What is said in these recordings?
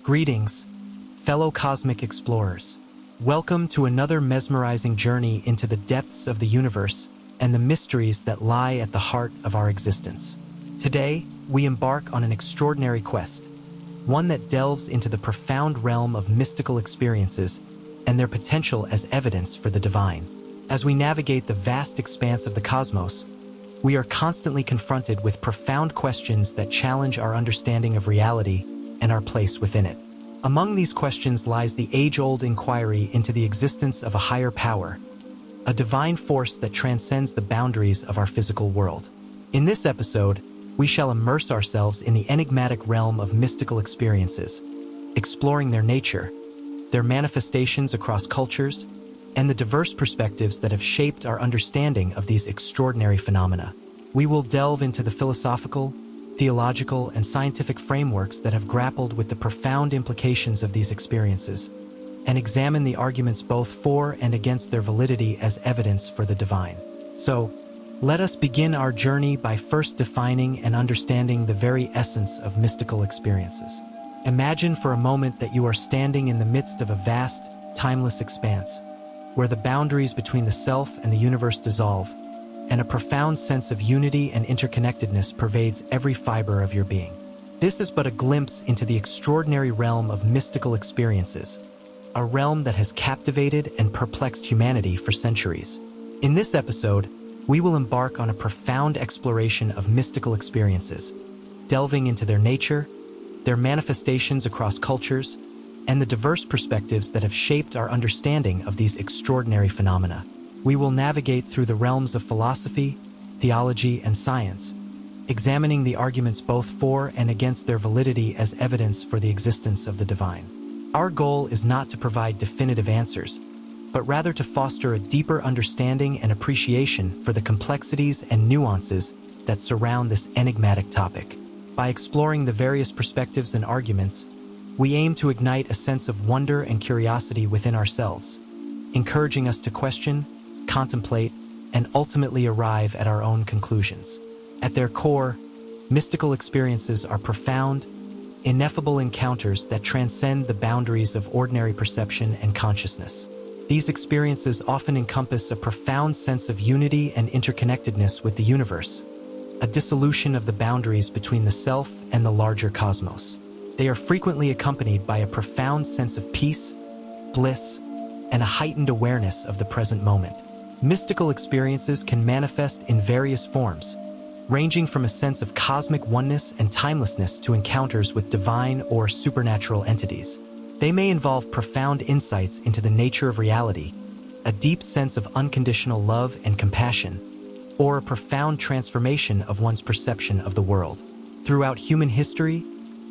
Greetings, fellow cosmic explorers. Welcome to another mesmerizing journey into the depths of the universe and the mysteries that lie at the heart of our existence. Today, we embark on an extraordinary quest, one that delves into the profound realm of mystical experiences and their potential as evidence for the divine. As we navigate the vast expanse of the cosmos, we are constantly confronted with profound questions that challenge our understanding of reality and our place within it. Among these questions lies the age-old inquiry into the existence of a higher power, a divine force that transcends the boundaries of our physical world. In this episode, we shall immerse ourselves in the enigmatic realm of mystical experiences, exploring their nature, their manifestations across cultures, and the diverse perspectives that have shaped our understanding of these extraordinary phenomena. We will delve into the philosophical, theological, and scientific frameworks that have grappled with the profound implications of these experiences, and examine the arguments both for and against their validity as evidence for the divine. So, let us begin our journey by first defining and understanding the very essence of mystical experiences. Imagine for a moment that you are standing in the midst of a vast, timeless expanse, where the boundaries between the self and the universe dissolve, and a profound sense of unity and interconnectedness pervades every fiber of your being. This is but a glimpse into the extraordinary realm of mystical experiences, a realm that has captivated and perplexed humanity for centuries. In this episode, we will embark on a profound exploration of mystical experiences, delving into their nature, their manifestations across cultures, and the diverse perspectives that have shaped our understanding of these extraordinary phenomena. We will navigate through the realms of philosophy, theology, and science, examining the arguments both for and against their validity as evidence for the existence of the divine. Our goal is not to provide definitive answers, but rather to foster a deeper understanding and appreciation for the complexities and nuances that surround this enigmatic topic. By exploring the various perspectives and arguments, we aim to ignite a sense of wonder and curiosity within ourselves, encouraging us to question, contemplate, and ultimately arrive at our own conclusions. At their core, mystical experiences are profound, ineffable encounters that transcend the boundaries of ordinary perception and consciousness. These experiences often encompass a profound sense of unity and interconnectedness with the universe, a dissolution of the boundaries between the self and the larger cosmos. They are frequently accompanied by a profound sense of peace, bliss, and a heightened awareness of the present moment. Mystical experiences can manifest in various forms, ranging from a sense of cosmic oneness and timelessness to encounters with divine or supernatural entities. They may involve profound insights into the nature of reality, a deep sense of unconditional love and compassion, or a profound transformation of one's perception of the world. Throughout human history,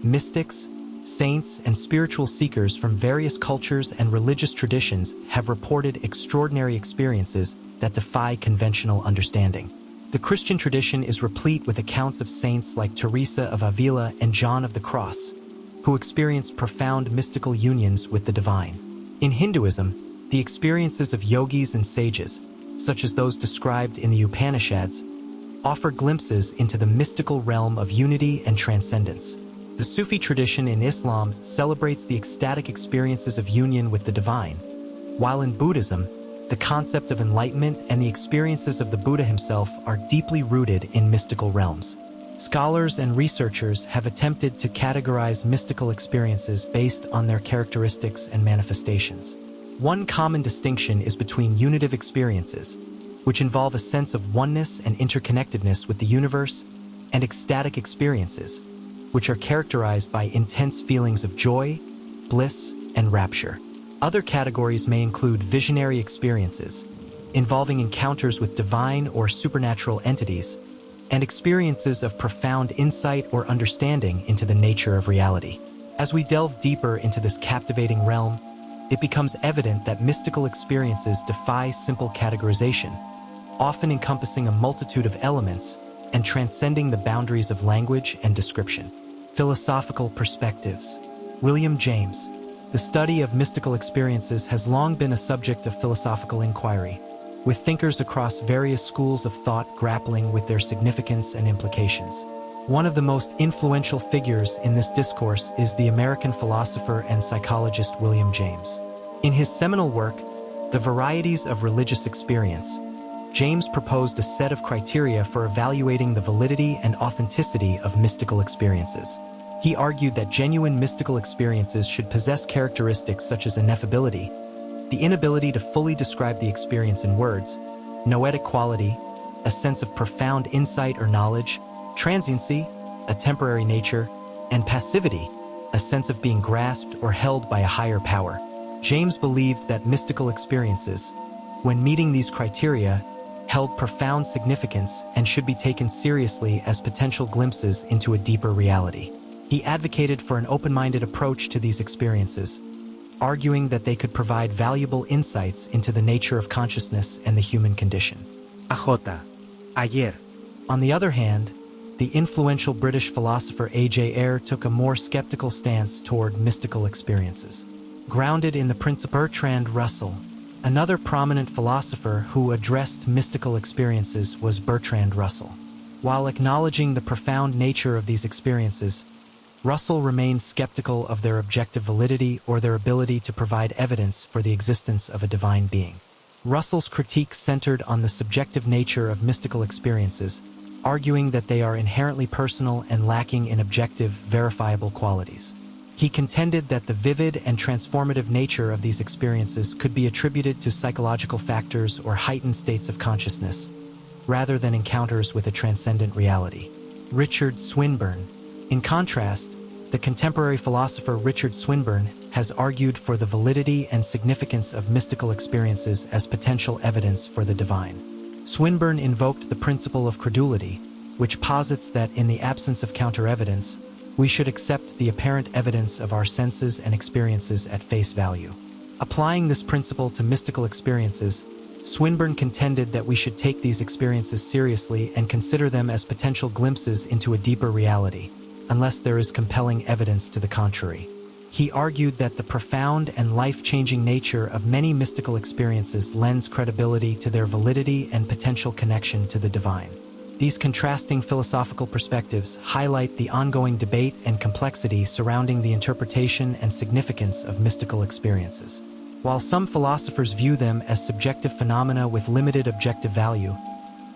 mystics, saints, and spiritual seekers from various cultures and religious traditions have reported extraordinary experiences that defy conventional understanding. The Christian tradition is replete with accounts of saints like Teresa of Avila and John of the Cross, who experienced profound mystical unions with the divine. In Hinduism, the experiences of yogis and sages, such as those described in the Upanishads, offer glimpses into the mystical realm of unity and transcendence. The Sufi tradition in Islam celebrates the ecstatic experiences of union with the divine, while in Buddhism, the concept of enlightenment and the experiences of the Buddha himself are deeply rooted in mystical realms. Scholars and researchers have attempted to categorize mystical experiences based on their characteristics and manifestations. One common distinction is between unitive experiences, which involve a sense of oneness and interconnectedness with the universe, and ecstatic experiences, which are characterized by intense feelings of joy, bliss, and rapture. Other categories may include visionary experiences, involving encounters with divine or supernatural entities, and experiences of profound insight or understanding into the nature of reality. As we delve deeper into this captivating realm, it becomes evident that mystical experiences defy simple categorization, often encompassing a multitude of elements and transcending the boundaries of language and description. Philosophical perspectives. William James. The study of mystical experiences has long been a subject of philosophical inquiry, with thinkers across various schools of thought grappling with their significance and implications. One of the most influential figures in this discourse is the American philosopher and psychologist William James. In his seminal work, The Varieties of Religious Experience, James proposed a set of criteria for evaluating the validity and authenticity of mystical experiences. He argued that genuine mystical experiences should possess characteristics such as ineffability, the inability to fully describe the experience in words, noetic quality, a sense of profound insight or knowledge, transiency, a temporary nature, and passivity, a sense of being grasped or held by a higher power. James believed that mystical experiences, when meeting these criteria, held profound significance and should be taken seriously as potential glimpses into a deeper reality. He advocated for an open-minded approach to these experiences, arguing that they could provide valuable insights into the nature of consciousness and the human condition. Ayer. On the other hand, the influential British philosopher A.J. Ayer took a more skeptical stance toward mystical experiences. Grounded in the principle Bertrand Russell, another prominent philosopher who addressed mystical experiences was Bertrand Russell. While acknowledging the profound nature of these experiences, Russell remained skeptical of their objective validity or their ability to provide evidence for the existence of a divine being. Russell's critique centered on the subjective nature of mystical experiences, arguing that they are inherently personal and lacking in objective, verifiable qualities. He contended that the vivid and transformative nature of these experiences could be attributed to psychological factors or heightened states of consciousness, rather than encounters with a transcendent reality. Richard Swinburne. In contrast, the contemporary philosopher Richard Swinburne has argued for the validity and significance of mystical experiences as potential evidence for the divine. Swinburne invoked the principle of credulity, which posits that in the absence of counter-evidence, we should accept the apparent evidence of our senses and experiences at face value. Applying this principle to mystical experiences, Swinburne contended that we should take these experiences seriously and consider them as potential glimpses into a deeper reality, unless there is compelling evidence to the contrary. He argued that the profound and life-changing nature of many mystical experiences lends credibility to their validity and potential connection to the divine. These contrasting philosophical perspectives highlight the ongoing debate and complexity surrounding the interpretation and significance of mystical experiences. While some philosophers view them as subjective phenomena with limited objective value,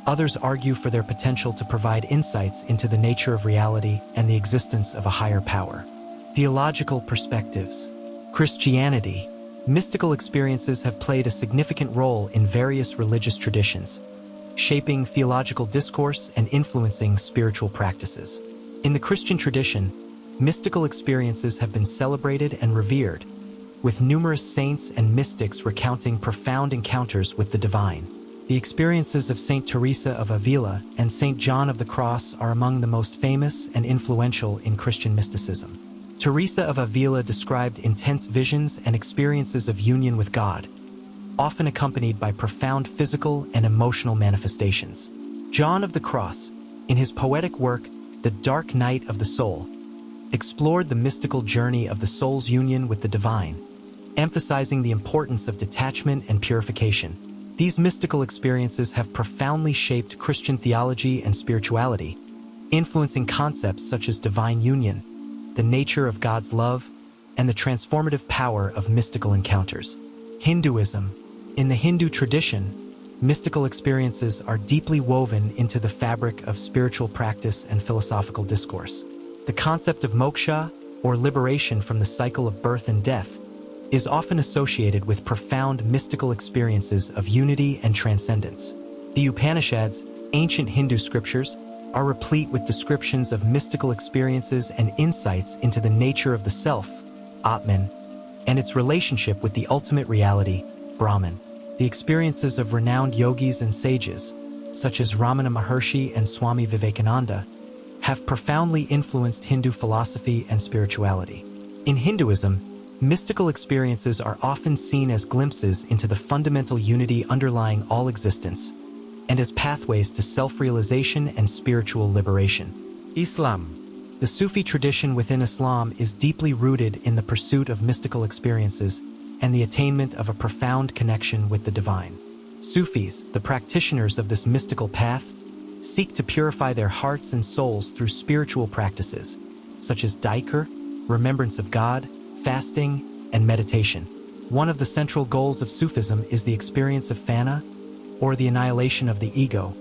others argue for their potential to provide insights into the nature of reality and the existence of a higher power. Theological perspectives. Christianity. Mystical experiences have played a significant role in various religious traditions, shaping theological discourse and influencing spiritual practices. In the Christian tradition, mystical experiences have been celebrated and revered, with numerous saints and mystics recounting profound encounters with the divine. The experiences of Saint Teresa of Avila and Saint John of the Cross are among the most famous and influential in Christian mysticism. Teresa of Avila described intense visions and experiences of union with God, often accompanied by profound physical and emotional manifestations. John of the Cross, in his poetic work, The Dark Night of the Soul, explored the mystical journey of the soul's union with the divine, emphasizing the importance of detachment and purification. These mystical experiences have profoundly shaped Christian theology and spirituality, influencing concepts such as divine union, the nature of God's love, and the transformative power of mystical encounters. Hinduism. In the Hindu tradition, mystical experiences are deeply woven into the fabric of spiritual practice and philosophical discourse. The concept of moksha, or liberation from the cycle of birth and death, is often associated with profound mystical experiences of unity and transcendence. The Upanishads, ancient Hindu scriptures, are replete with descriptions of mystical experiences and insights into the nature of the self, Atman, and its relationship with the ultimate reality, Brahman. The experiences of renowned yogis and sages, such as Ramana Maharshi and Swami Vivekananda, have profoundly influenced Hindu philosophy and spirituality. In Hinduism, mystical experiences are often seen as glimpses into the fundamental unity underlying all existence, and as pathways to self-realization and spiritual liberation. Islam. The Sufi tradition within Islam is deeply rooted in the pursuit of mystical experiences and the attainment of a profound connection with the divine. Sufis, the practitioners of this mystical path, seek to purify their hearts and souls through spiritual practices, such as dhikr, remembrance of God, fasting, and meditation. One of the central goals of Sufism is the experience of fana, or the annihilation of the ego,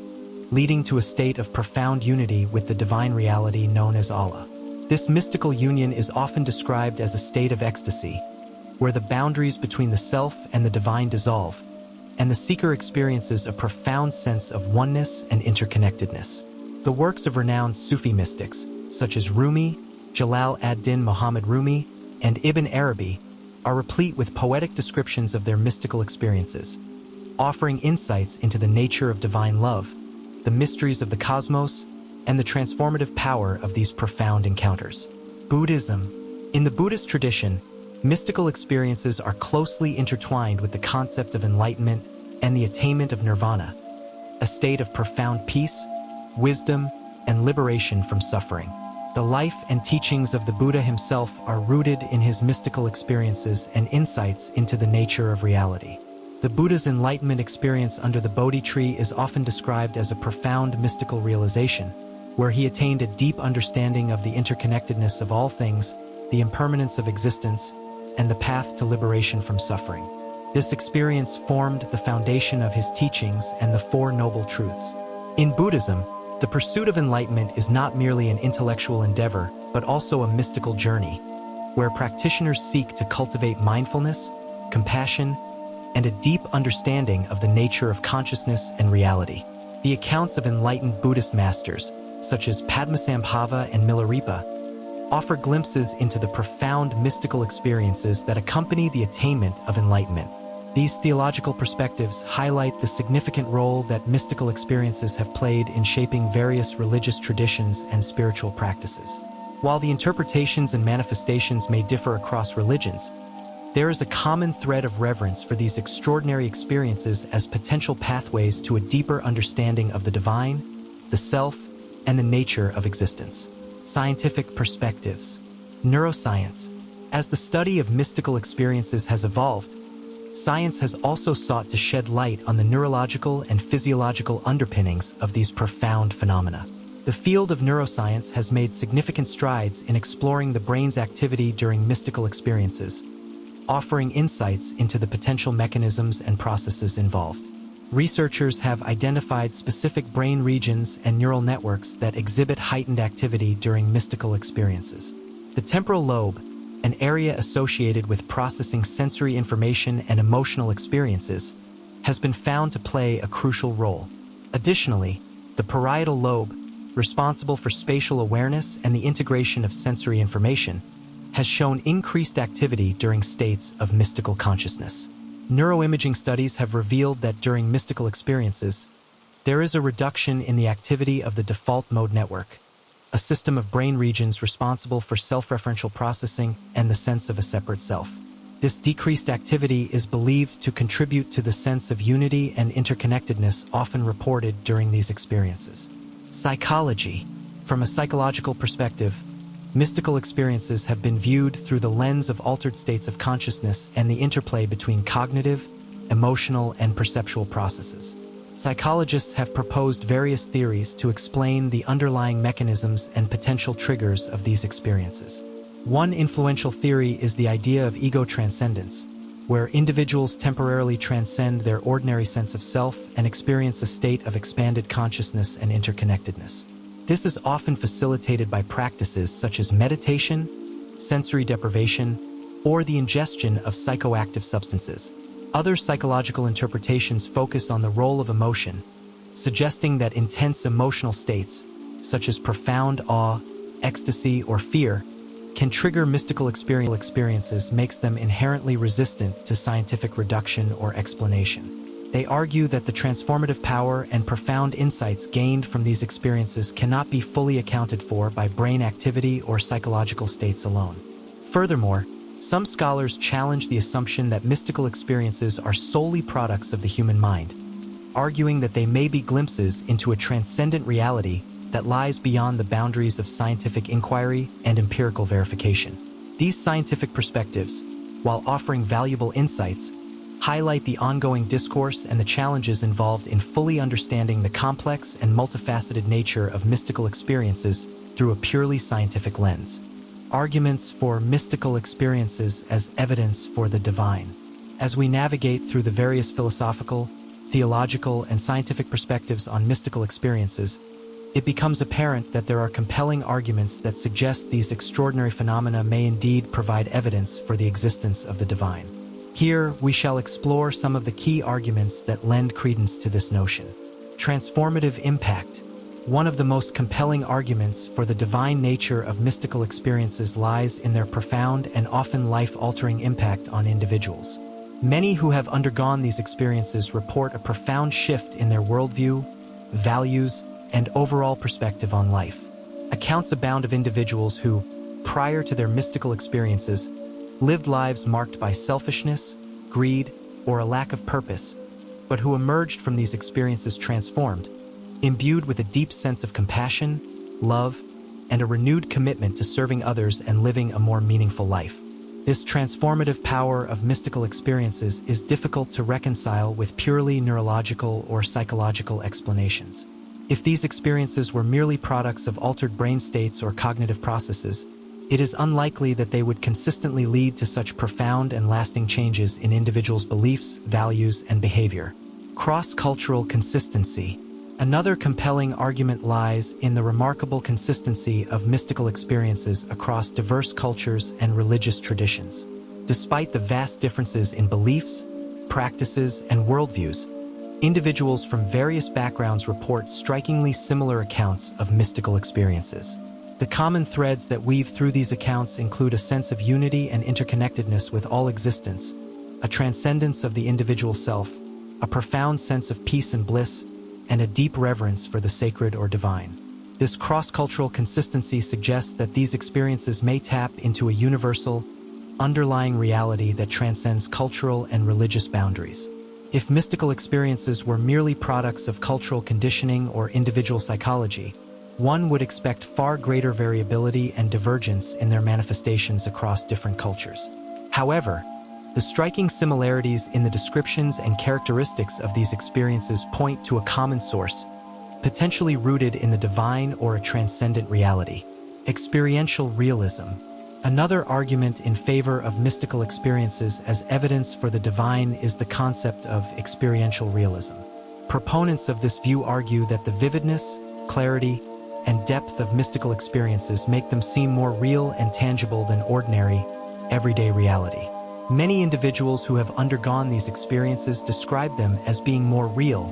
leading to a state of profound unity with the divine reality known as Allah. This mystical union is often described as a state of ecstasy, where the boundaries between the self and the divine dissolve, and the seeker experiences a profound sense of oneness and interconnectedness. The works of renowned Sufi mystics, such as Rumi, Jalal ad-Din Muhammad Rumi, and Ibn Arabi, are replete with poetic descriptions of their mystical experiences, offering insights into the nature of divine love, the mysteries of the cosmos, and the transformative power of these profound encounters. Buddhism. In the Buddhist tradition, mystical experiences are closely intertwined with the concept of enlightenment and the attainment of nirvana, a state of profound peace, wisdom, and liberation from suffering. The life and teachings of the Buddha himself are rooted in his mystical experiences and insights into the nature of reality. The Buddha's enlightenment experience under the Bodhi tree is often described as a profound mystical realization, where he attained a deep understanding of the interconnectedness of all things, the impermanence of existence, and the path to liberation from suffering. This experience formed the foundation of his teachings and the Four Noble Truths. In Buddhism, the pursuit of enlightenment is not merely an intellectual endeavor, but also a mystical journey, where practitioners seek to cultivate mindfulness, compassion, and a deep understanding of the nature of consciousness and reality. The accounts of enlightened Buddhist masters, such as Padmasambhava and Milarepa, offer glimpses into the profound mystical experiences that accompany the attainment of enlightenment. These theological perspectives highlight the significant role that mystical experiences have played in shaping various religious traditions and spiritual practices. While the interpretations and manifestations may differ across religions, there is a common thread of reverence for these extraordinary experiences as potential pathways to a deeper understanding of the divine, the self, and the nature of existence. Scientific perspectives. Neuroscience. As the study of mystical experiences has evolved, science has also sought to shed light on the neurological and physiological underpinnings of these profound phenomena. The field of neuroscience has made significant strides in exploring the brain's activity during mystical experiences, offering insights into the potential mechanisms and processes involved. Researchers have identified specific brain regions and neural networks that exhibit heightened activity during mystical experiences. The temporal lobe, an area associated with processing sensory information and emotional experiences, has been found to play a crucial role. Additionally, the parietal lobe, responsible for spatial awareness and the integration of sensory information, has shown increased activity during states of mystical consciousness. Neuroimaging studies have revealed that during mystical experiences, there is a reduction in the activity of the default mode network, a system of brain regions responsible for self-referential processing and the sense of a separate self. This decreased activity is believed to contribute to the sense of unity and interconnectedness often reported during these experiences. Psychology. From a psychological perspective, mystical experiences have been viewed through the lens of altered states of consciousness and the interplay between cognitive, emotional, and perceptual processes. Psychologists have proposed various theories to explain the underlying mechanisms and potential triggers of these experiences. One influential theory is the idea of ego transcendence, where individuals temporarily transcend their ordinary sense of self and experience a state of expanded consciousness and interconnectedness. This is often facilitated by practices such as meditation, sensory deprivation, or the ingestion of psychoactive substances. Other psychological interpretations focus on the role of emotion, suggesting that intense emotional states, such as profound awe, ecstasy, or fear, can trigger mystical experiences, makes them inherently resistant to scientific reduction or explanation. They argue that the transformative power and profound insights gained from these experiences cannot be fully accounted for by brain activity or psychological states alone. Furthermore, some scholars challenge the assumption that mystical experiences are solely products of the human mind, arguing that they may be glimpses into a transcendent reality that lies beyond the boundaries of scientific inquiry and empirical verification. These scientific perspectives, while offering valuable insights, highlight the ongoing discourse and the challenges involved in fully understanding the complex and multifaceted nature of mystical experiences through a purely scientific lens. Arguments for mystical experiences as evidence for the divine. As we navigate through the various philosophical, theological, and scientific perspectives on mystical experiences, it becomes apparent that there are compelling arguments that suggest these extraordinary phenomena may indeed provide evidence for the existence of the divine. Here, we shall explore some of the key arguments that lend credence to this notion. Transformative impact. One of the most compelling arguments for the divine nature of mystical experiences lies in their profound and often life-altering impact on individuals. Many who have undergone these experiences report a profound shift in their worldview, values, and overall perspective on life. Accounts abound of individuals who, prior to their mystical experiences, lived lives marked by selfishness, greed, or a lack of purpose, but who emerged from these experiences transformed, imbued with a deep sense of compassion, love, and a renewed commitment to serving others and living a more meaningful life. This transformative power of mystical experiences is difficult to reconcile with purely neurological or psychological explanations. If these experiences were merely products of altered brain states or cognitive processes, it is unlikely that they would consistently lead to such profound and lasting changes in individuals' beliefs, values, and behavior. Cross-cultural consistency. Another compelling argument lies in the remarkable consistency of mystical experiences across diverse cultures and religious traditions. Despite the vast differences in beliefs, practices, and worldviews, individuals from various backgrounds report strikingly similar accounts of mystical experiences. The common threads that weave through these accounts include a sense of unity and interconnectedness with all existence, a transcendence of the individual self, a profound sense of peace and bliss, and a deep reverence for the sacred or divine. This cross-cultural consistency suggests that these experiences may tap into a universal, underlying reality that transcends cultural and religious boundaries. If mystical experiences were merely products of cultural conditioning or individual psychology, one would expect far greater variability and divergence in their manifestations across different cultures. However, the striking similarities in the descriptions and characteristics of these experiences point to a common source, potentially rooted in the divine or a transcendent reality. Experiential realism. Another argument in favor of mystical experiences as evidence for the divine is the concept of experiential realism. Proponents of this view argue that the vividness, clarity, and depth of mystical experiences make them seem more real and tangible than ordinary, everyday reality. Many individuals who have undergone these experiences describe them as being more real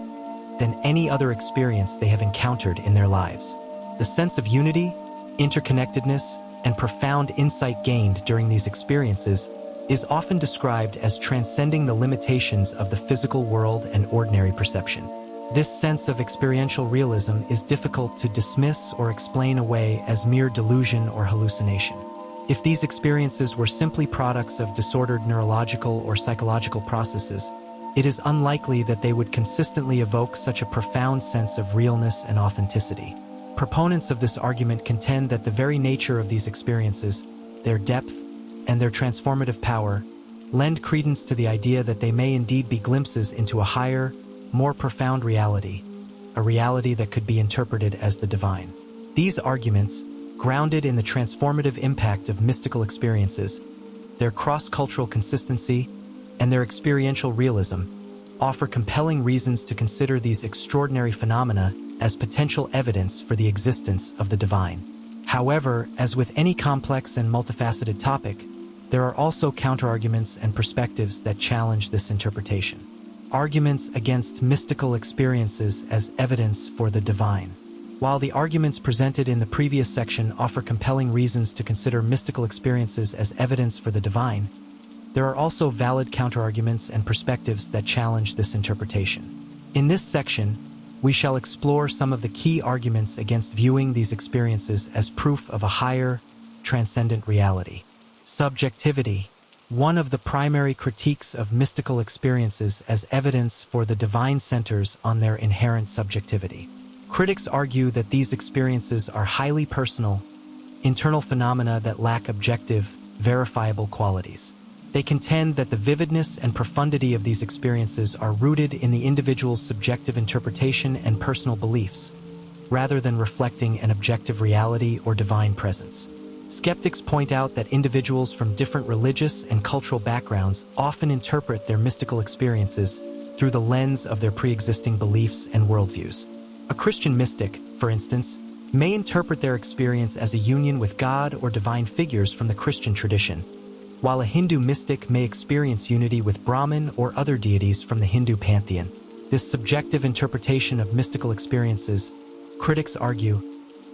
than any other experience they have encountered in their lives. The sense of unity, interconnectedness, and profound insight gained during these experiences is often described as transcending the limitations of the physical world and ordinary perception. This sense of experiential realism is difficult to dismiss or explain away as mere delusion or hallucination. If these experiences were simply products of disordered neurological or psychological processes, it is unlikely that they would consistently evoke such a profound sense of realness and authenticity. Proponents of this argument contend that the very nature of these experiences, their depth, and their transformative power, lend credence to the idea that they may indeed be glimpses into a higher, more profound reality, a reality that could be interpreted as the divine. These arguments, grounded in the transformative impact of mystical experiences, their cross-cultural consistency, and their experiential realism, offer compelling reasons to consider these extraordinary phenomena as potential evidence for the existence of the divine. However, as with any complex and multifaceted topic, there are also counterarguments and perspectives that challenge this interpretation. Arguments against mystical experiences as evidence for the divine. While the arguments presented in the previous section offer compelling reasons to consider mystical experiences as evidence for the divine, there are also valid counterarguments and perspectives that challenge this interpretation. In this section, we shall explore some of the key arguments against viewing these experiences as proof of a higher, transcendent reality. Subjectivity. One of the primary critiques of mystical experiences as evidence for the divine centers on their inherent subjectivity. Critics argue that these experiences are highly personal, internal phenomena that lack objective, verifiable qualities. They contend that the vividness and profundity of these experiences are rooted in the individual's subjective interpretation and personal beliefs, rather than reflecting an objective reality or divine presence. Skeptics point out that individuals from different religious and cultural backgrounds often interpret their mystical experiences through the lens of their pre-existing beliefs and worldviews. A Christian mystic, for instance, may interpret their experience as a union with God or divine figures from the Christian tradition, while a Hindu mystic may experience unity with Brahman or other deities from the Hindu pantheon. This subjective interpretation of mystical experiences, critics argue,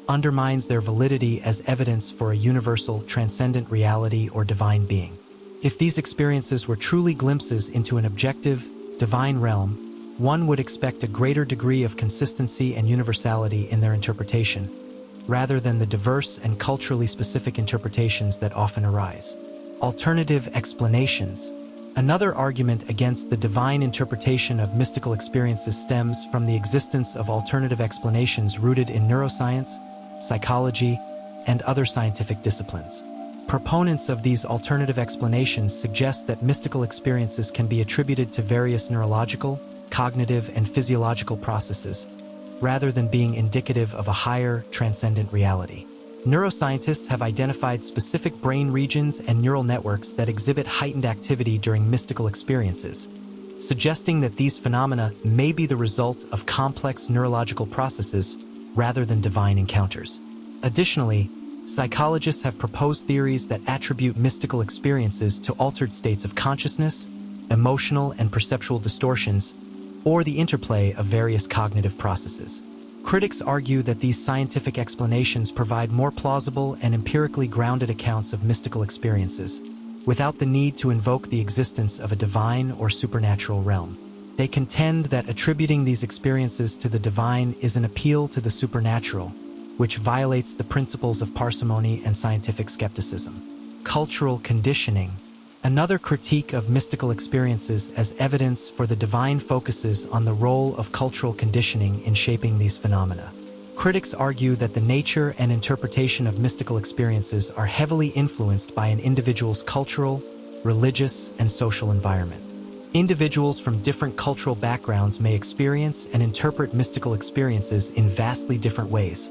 undermines their validity as evidence for a universal, transcendent reality or divine being. If these experiences were truly glimpses into an objective, divine realm, one would expect a greater degree of consistency and universality in their interpretation, rather than the diverse and culturally specific interpretations that often arise. Alternative explanations. Another argument against the divine interpretation of mystical experiences stems from the existence of alternative explanations rooted in neuroscience, psychology, and other scientific disciplines. Proponents of these alternative explanations suggest that mystical experiences can be attributed to various neurological, cognitive, and physiological processes, rather than being indicative of a higher, transcendent reality. Neuroscientists have identified specific brain regions and neural networks that exhibit heightened activity during mystical experiences, suggesting that these phenomena may be the result of complex neurological processes rather than divine encounters. Additionally, psychologists have proposed theories that attribute mystical experiences to altered states of consciousness, emotional and perceptual distortions, or the interplay of various cognitive processes. Critics argue that these scientific explanations provide more plausible and empirically grounded accounts of mystical experiences, without the need to invoke the existence of a divine or supernatural realm. They contend that attributing these experiences to the divine is an appeal to the supernatural, which violates the principles of parsimony and scientific skepticism. Cultural conditioning. Another critique of mystical experiences as evidence for the divine focuses on the role of cultural conditioning in shaping these phenomena. Critics argue that the nature and interpretation of mystical experiences are heavily influenced by an individual's cultural, religious, and social environment. Individuals from different cultural backgrounds may experience and interpret mystical experiences in vastly different ways,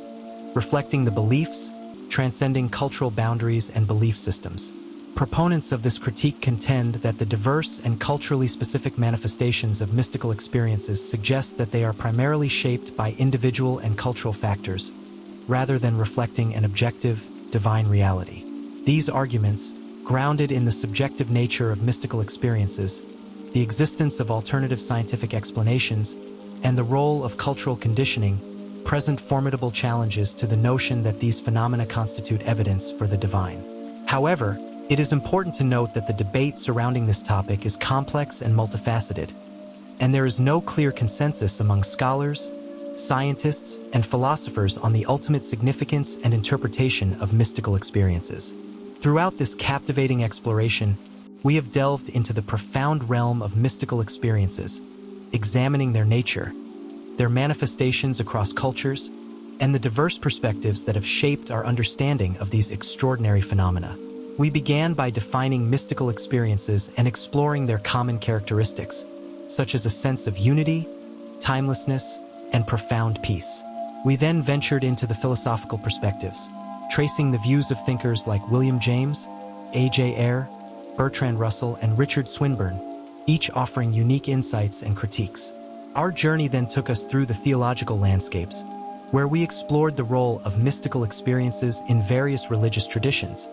reflecting the beliefs, transcending cultural boundaries and belief systems. Proponents of this critique contend that the diverse and culturally specific manifestations of mystical experiences suggest that they are primarily shaped by individual and cultural factors, rather than reflecting an objective, divine reality. These arguments, grounded in the subjective nature of mystical experiences, the existence of alternative scientific explanations, and the role of cultural conditioning, present formidable challenges to the notion that these phenomena constitute evidence for the divine. However, it is important to note that the debate surrounding this topic is complex and multifaceted, and there is no clear consensus among scholars, scientists, and philosophers on the ultimate significance and interpretation of mystical experiences. Throughout this captivating exploration, we have delved into the profound realm of mystical experiences, examining their nature, their manifestations across cultures, and the diverse perspectives that have shaped our understanding of these extraordinary phenomena. We began by defining mystical experiences and exploring their common characteristics, such as a sense of unity, timelessness, and profound peace. We then ventured into the philosophical perspectives, tracing the views of thinkers like William James, A.J. Ayer, Bertrand Russell, and Richard Swinburne, each offering unique insights and critiques. Our journey then took us through the theological landscapes, where we explored the role of mystical experiences in various religious traditions,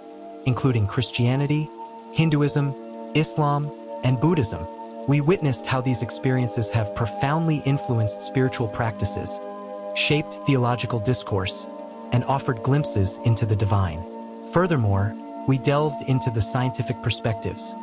including Christianity, Hinduism, Islam, and Buddhism. We witnessed how these experiences have profoundly influenced spiritual practices, shaped theological discourse, and offered glimpses into the divine. Furthermore, we delved into the scientific perspectives,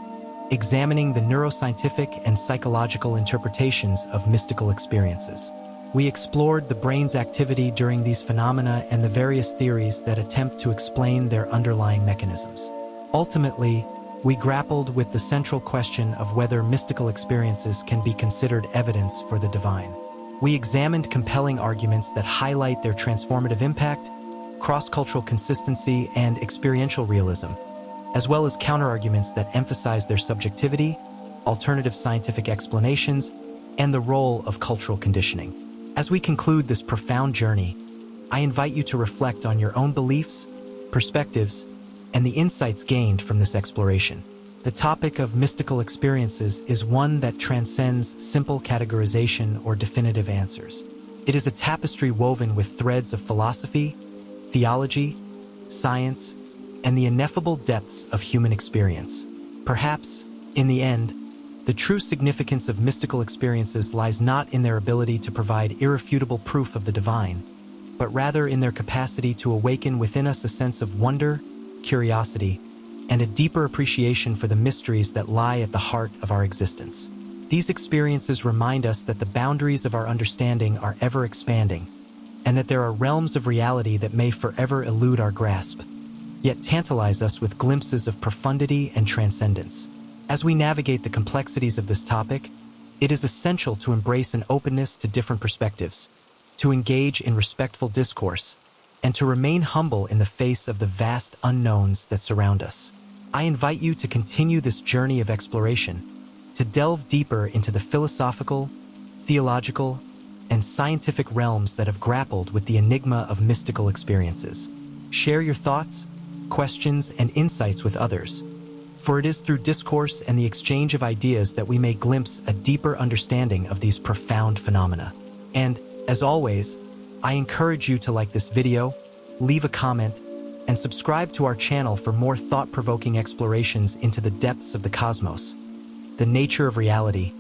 examining the neuroscientific and psychological interpretations of mystical experiences. We explored the brain's activity during these phenomena and the various theories that attempt to explain their underlying mechanisms. Ultimately, we grappled with the central question of whether mystical experiences can be considered evidence for the divine. We examined compelling arguments that highlight their transformative impact, cross-cultural consistency, and experiential realism, as well as counterarguments that emphasize their subjectivity, alternative scientific explanations, and the role of cultural conditioning. As we conclude this profound journey, I invite you to reflect on your own beliefs, perspectives, and the insights gained from this exploration. The topic of mystical experiences is one that transcends simple categorization or definitive answers. It is a tapestry woven with threads of philosophy, theology, science, and the ineffable depths of human experience. Perhaps, in the end, the true significance of mystical experiences lies not in their ability to provide irrefutable proof of the divine, but rather in their capacity to awaken within us a sense of wonder, curiosity, and a deeper appreciation for the mysteries that lie at the heart of our existence. These experiences remind us that the boundaries of our understanding are ever expanding, and that there are realms of reality that may forever elude our grasp, yet tantalize us with glimpses of profundity and transcendence. As we navigate the complexities of this topic, it is essential to embrace an openness to different perspectives, to engage in respectful discourse, and to remain humble in the face of the vast unknowns that surround us. I invite you to continue this journey of exploration, to delve deeper into the philosophical, theological, and scientific realms that have grappled with the enigma of mystical experiences. Share your thoughts, questions, and insights with others, for it is through discourse and the exchange of ideas that we may glimpse a deeper understanding of these profound phenomena. And, as always, I encourage you to like this video, leave a comment, and subscribe to our channel for more thought-provoking explorations into the depths of the cosmos, the nature of reality,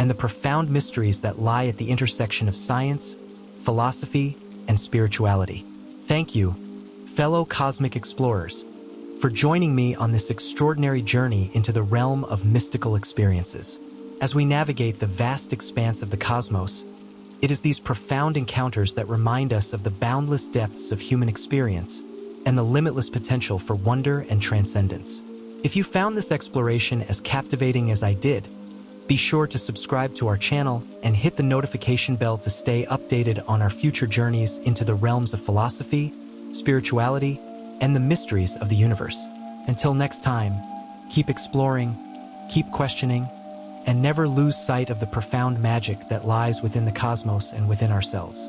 and the profound mysteries that lie at the intersection of science, philosophy, and spirituality. Thank you, fellow cosmic explorers, for joining me on this extraordinary journey into the realm of mystical experiences. As we navigate the vast expanse of the cosmos, it is these profound encounters that remind us of the boundless depths of human experience and the limitless potential for wonder and transcendence. If you found this exploration as captivating as I did, be sure to subscribe to our channel and hit the notification bell to stay updated on our future journeys into the realms of philosophy, spirituality, and the mysteries of the universe. Until next time, keep exploring, keep questioning, and never lose sight of the profound magic that lies within the cosmos and within ourselves.